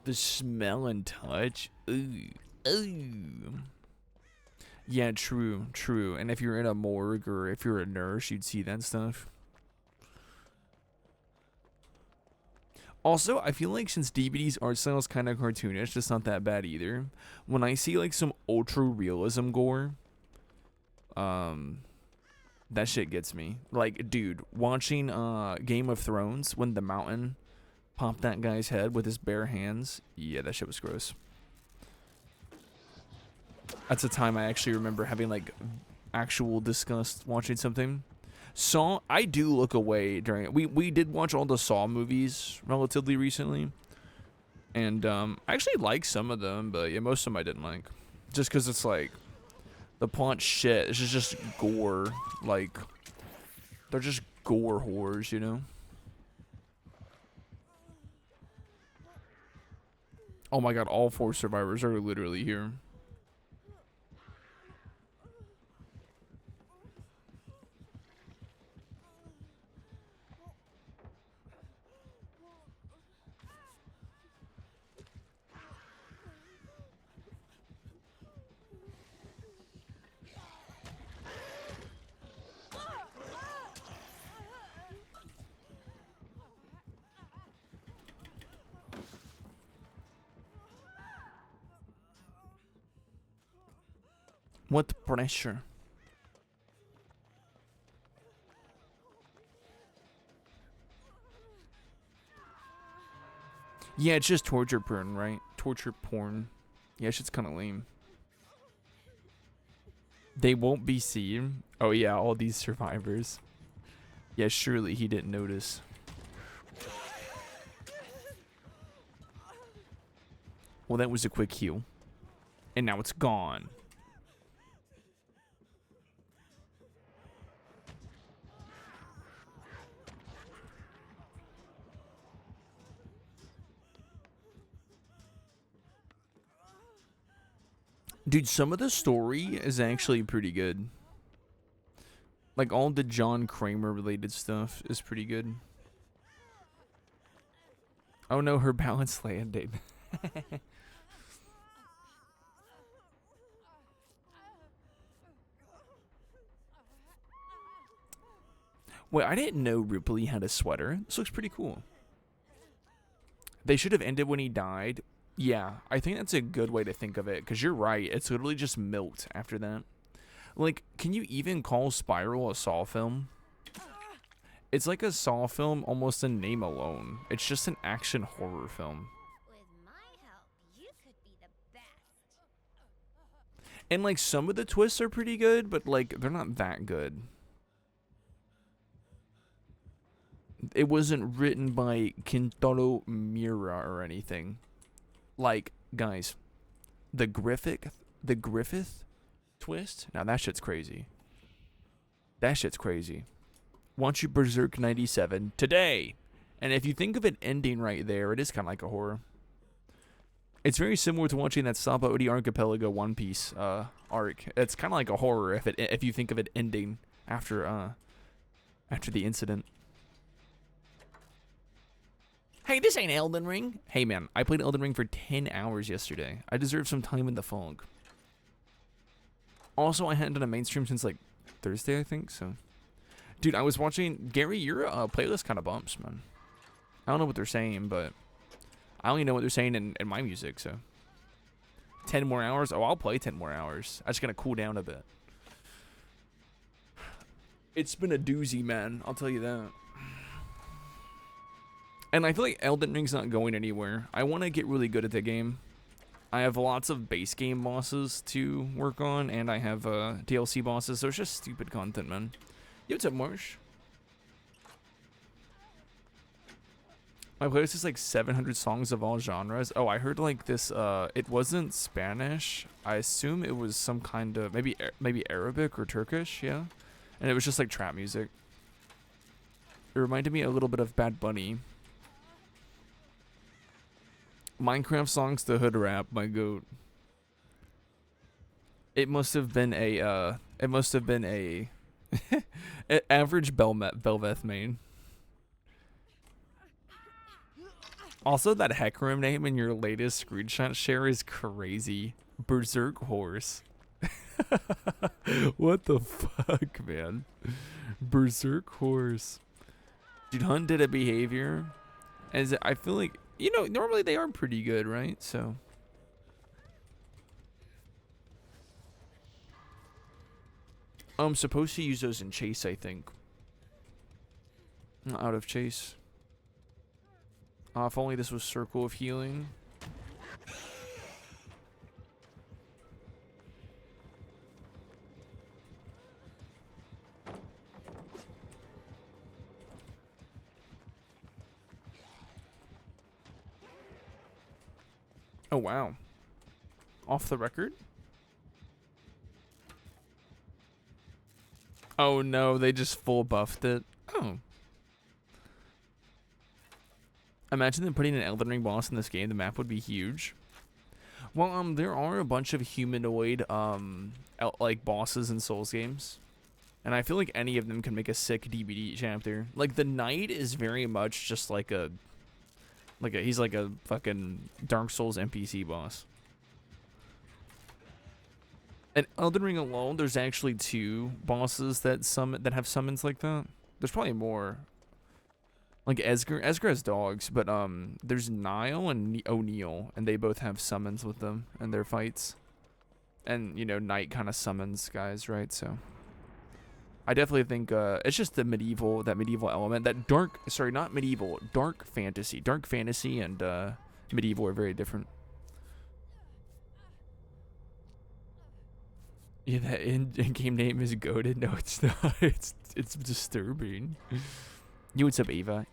The smell and touch. Ooh. Ooh. Yeah, true, true. And if you're in a morgue or if you're a nurse, you'd see that stuff. Also, I feel like since DBD's art style is kind of cartoonish, it's not that bad either. When I see like some ultra realism gore, that shit gets me. Like, dude, watching Game of Thrones when the mountain popped that guy's head with his bare hands, yeah, that shit was gross. That's a time I actually remember having like actual disgust watching something. Saw, I do look away during it. We did watch all the Saw movies relatively recently, and I actually like some of them, but yeah, most of them I didn't like, just because it's like the plot shit. It's just gore, like they're just gore whores, you know. Oh my god, all 4 survivors are literally here. What pressure? Yeah, it's just torture porn, right? Torture porn. Yeah, shit's kind of lame. They won't be seen. Oh yeah, all these survivors. Yeah, surely he didn't notice. Well, that was a quick heal. And now it's gone. Dude, some of the story is actually pretty good. Like, all the John Kramer related stuff is pretty good. Oh no, her balance landed. Wait, I didn't know Ripley had a sweater. This looks pretty cool. They should have ended when he died. Yeah, I think that's a good way to think of it, because you're right. It's literally just milked after that. Like, can you even call Spiral a Saw film? It's like a Saw film almost in name alone. It's just an action horror film. With my help, you could be the best. And like some of the twists are pretty good, but like they're not that good. It wasn't written by Kintaro Miura or anything. Like, guys, the Griffith twist? Now that shit's crazy. That shit's crazy. Want You Berserk 97 today. And if you think of it ending right there, it is kind of like a horror. It's very similar to watching that Sapa Odi Archipelago One Piece arc. It's kind of like a horror if you think of it ending after the incident. Hey, this ain't Elden Ring. Hey man, I played Elden Ring for 10 hours yesterday. I deserve some time in the fog. Also, I hadn't done a mainstream since like Thursday, I think, so. Dude, I was watching Gary, your playlist kind of bumps, man. I don't know what they're saying, but I only know what they're saying in my music, so. 10 more hours? Oh, I'll play 10 more hours. I just gotta cool down a bit. It's been a doozy, man. I'll tell you that. And I feel like Elden Ring's not going anywhere. I want to get really good at the game. I have lots of base game bosses to work on, and I have DLC bosses, so it's just stupid content, man. Yo, what's up, Marsh? My playlist is like 700 songs of all genres. Oh, I heard like this, it wasn't Spanish. I assume it was some kind of, maybe Arabic or Turkish, yeah? And it was just like trap music. It reminded me a little bit of Bad Bunny. Minecraft songs to hood rap, my goat. It must have been a average Belveth main. Also, that Hecarim name in your latest screenshot share is crazy. Berserk Horse. What the fuck, man? Berserk Horse. Dude, Hunt did a behavior. As I feel like, you know, normally they are pretty good, right? So. I'm supposed to use those in chase, I think. Not out of chase. If only this was Circle of Healing. Oh, wow. Off the record? Oh, no. They just full buffed it. Oh. Imagine them putting an Elden Ring boss in this game. The map would be huge. Well, there are a bunch of humanoid, like, bosses in Souls games. And I feel like any of them can make a sick DBD chapter. Like, the Knight is very much just like a... he's like a fucking Dark Souls NPC boss. In Elden Ring alone, there's actually 2 bosses that have summons like that. There's probably more. Like Esger has dogs, but there's Nile and O'Neil, and they both have summons with them in their fights. And you know, Knight kind of summons guys, right? So I definitely think it's just that medieval element, that dark fantasy. Dark fantasy and medieval are very different. Yeah, that in-game name is goated. No, it's not. It's disturbing. You, what's up, Ava?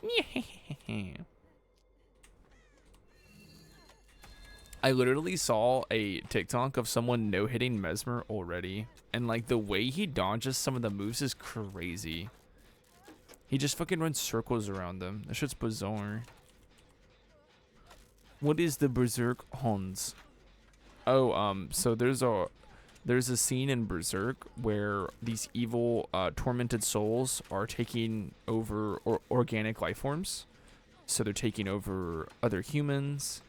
I literally saw a TikTok of someone no-hitting Mesmer already, and like the way he dodges some of the moves is crazy. He just fucking runs circles around them. That shit's bizarre. What is the Berserk Hons? Oh, so there's a scene in Berserk where these evil, tormented souls are taking over organic life forms. So they're taking over other humans,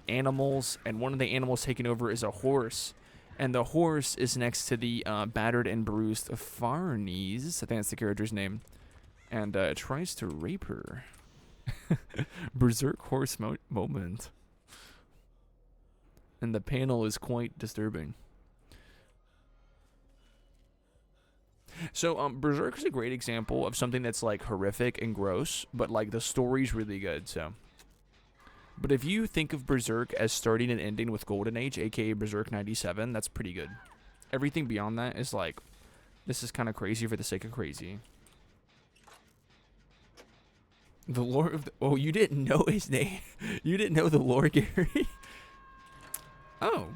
animals, and one of the animals taken over is a horse. And the horse is next to the battered and bruised Farnes, I think that's the character's name, and tries to rape her. Berserk horse moment. And the panel is quite disturbing. So, Berserk is a great example of something that's, like, horrific and gross, but, like, the story's really good, so. But if you think of Berserk as starting and ending with Golden Age, aka Berserk 97, that's pretty good. Everything beyond that is, like, this is kind of crazy for the sake of crazy. The lore of the... Oh, you didn't know his name? You didn't know the lore, Gary? Oh.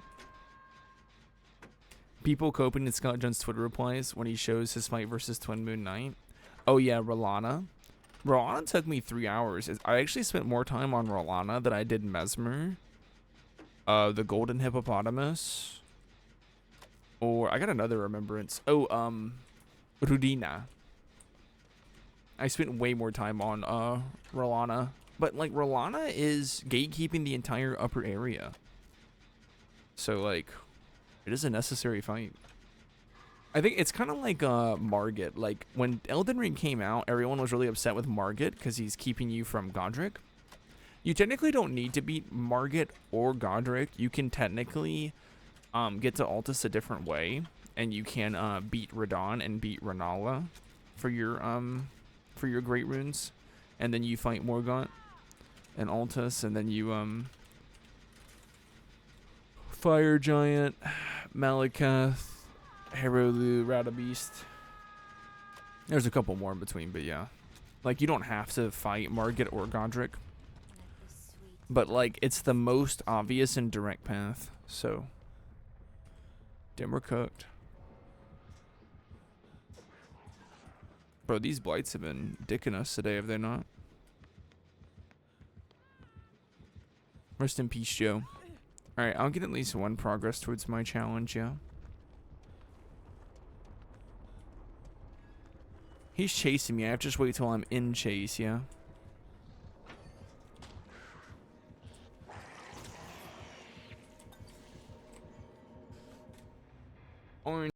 People coping in Scott John's Twitter replies when he shows his fight versus Twin Moon Knight. Oh yeah, Rolana. Rolana took me 3 hours. I actually spent more time on Rolana than I did Mesmer. The Golden Hippopotamus. Or, I got another remembrance. Oh, Rudina. I spent way more time on, Rolana. But, like, Rolana is gatekeeping the entire upper area. So, like... It is a necessary fight. I think it's kind of like Margit. Like, when Elden Ring came out, everyone was really upset with Margit because he's keeping you from Godric. You technically don't need to beat Margit or Godric. You can technically get to Altus a different way. And you can beat Radahn and beat Renala for your great runes. And then you fight Morgott and Altus, and then you Fire Giant, Malakath, Herolu, Radabeast. There's a couple more in between, but yeah. Like, you don't have to fight Margit or Godric. But, like, it's the most obvious and direct path, so. Damn, we're cooked. Bro, these blights have been dicking us today, have they not? Rest in peace, Joe. Alright, I'll get at least one progress towards my challenge, yeah. He's chasing me. I have to just wait till I'm in chase, yeah. Orange